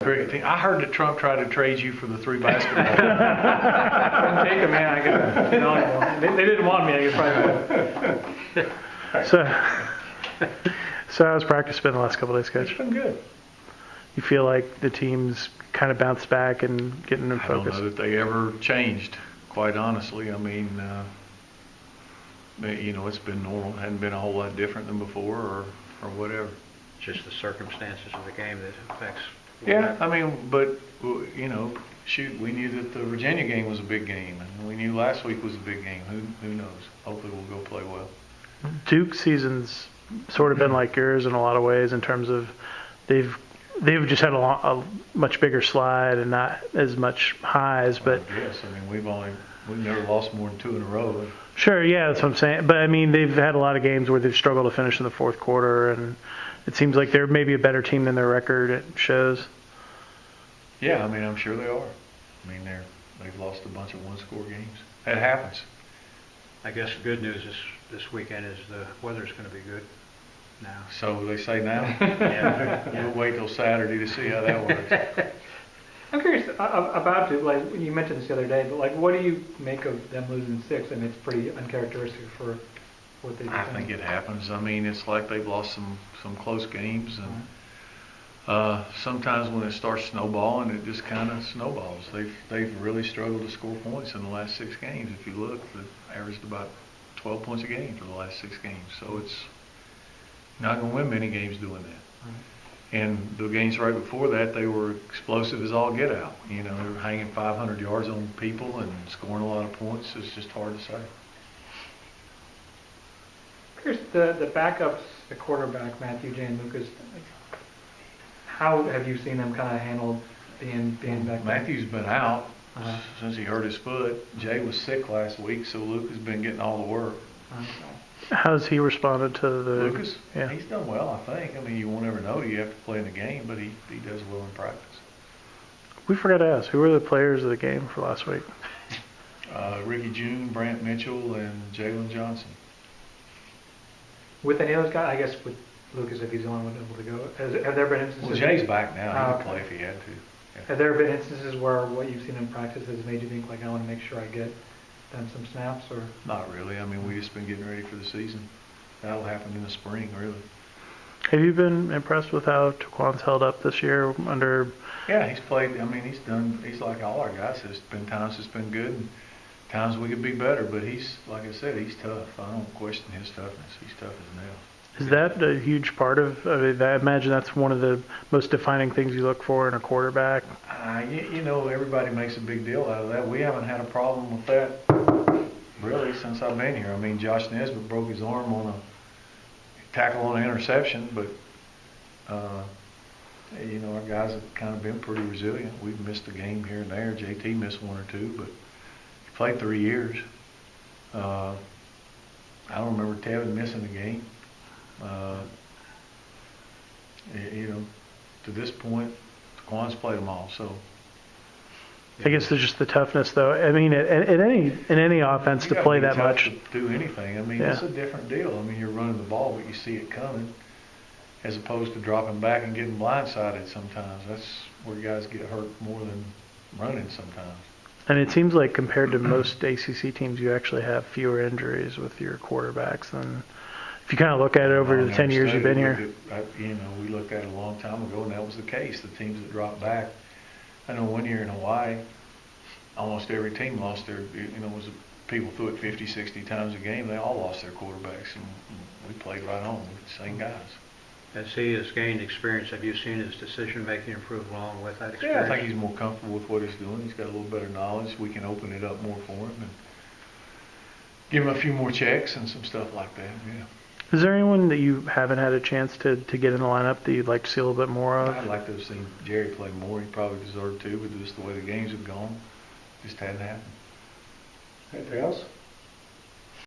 Great team. I heard that Trump tried to trade you for the 3 basketball. Couldn't take them, man. I guess they didn't want me. I guess probably. So how's practice been the last couple of days, Coach? It's been good. You feel like the team's kind of bounced back and getting in focus? I don't know that they ever changed, quite honestly. I mean, it's been normal. It hadn't been a whole lot different than before or whatever. Just the circumstances of the game that affects. Yeah, I mean, but, shoot, we knew that the Virginia game was a big game, and we knew last week was a big game. Who knows? Hopefully we'll go play well. Duke season's sort of been like yours in a lot of ways in terms of they've just had a much bigger slide and not as much highs. But yes, I mean we've never lost more than 2 in a row. Sure, yeah, that's what I'm saying. But I mean they've had a lot of games where they've struggled to finish in the fourth quarter, and it seems like they're maybe a better team than their record it shows. Yeah, I mean I'm sure they are. I mean they've lost a bunch of one-score games. That happens. I guess the good news this weekend is the weather's going to be good now. So they say now? Yeah. We'll wait till Saturday to see how that works. I'm curious about it. Like you mentioned this the other day, but like, what do you make of them losing 6? I mean, it's pretty uncharacteristic for what they do. I think it happens. I mean, it's like they've lost some close games, and sometimes when it starts snowballing, it just kind of snowballs. They've really struggled to score points in the last 6 games. If you look, they've averaged about 12 points a game for the last 6 games. So it's not going to win many games doing that. Right. And the games right before that, they were explosive as all get out. They were hanging 500 yards on people and scoring a lot of points. It's just hard to say. Here's the backups, the quarterback, Matthew, Jay, and Lucas. How have you seen them kind of handle being back? Matthew's been out since he hurt his foot. Jay was sick last week, so Luke has been getting all the work. How's he responded to the... Lucas? Yeah. He's done well, I think. I mean, you won't ever know. You have to play in the game, but he does well in practice. We forgot to ask, who were the players of the game for last week? Ricky June, Brant Mitchell, and Jalen Johnson. With any of those guys, I guess with Lucas, if he's the only one able to go, have there been instances... Well, Jay's back now. He could play if he had to. Yeah. Have there been instances where what you've seen in practice has made you think, like, I want to make sure I get them some snaps? Or not really. I mean, we've just been getting ready for the season. That'll happen in the spring, really. Have you been impressed with how Taquan's held up this year under... Yeah, he's played. I mean, he's like all our guys. There's been times it's been good and times we could be better, but he's, like I said, he's tough. I don't question his toughness. He's tough as nails. Is that a huge part of it? I imagine that's one of the most defining things you look for in a quarterback. Everybody makes a big deal out of that. We haven't had a problem with that really since I've been here. I mean, Josh Nesbitt broke his arm on a tackle on an interception, but our guys have kind of been pretty resilient. We've missed a game here and there. JT missed 1 or 2, but he played 3 years. I don't remember Tevin missing a game. To this point, Taquan's played them all. So I guess there's just the toughness, though. I mean, in any offense to play that much, to do anything. I mean, It's a different deal. I mean, you're running the ball, but you see it coming, as opposed to dropping back and getting blindsided. Sometimes that's where guys get hurt more than running. Sometimes. And it seems like compared to most ACC teams, you actually have fewer injuries with your quarterbacks than. If you kind of look at it over the 10 years you've been here. We looked at it a long time ago, and that was the case. The teams that dropped back. I know one year in Hawaii, almost every team lost their, people threw it 50, 60 times a game. They all lost their quarterbacks, and we played right on with the same guys. As he has gained experience, have you seen his decision-making improve along with that experience? Yeah, I think he's more comfortable with what he's doing. He's got a little better knowledge. We can open it up more for him and give him a few more checks and some stuff like that, yeah. Is there anyone that you haven't had a chance to get in the lineup that you'd like to see a little bit more of? I'd like to have seen Jerry play more. He probably deserved to, but just the way the games have gone, just hadn't happened. Anything else?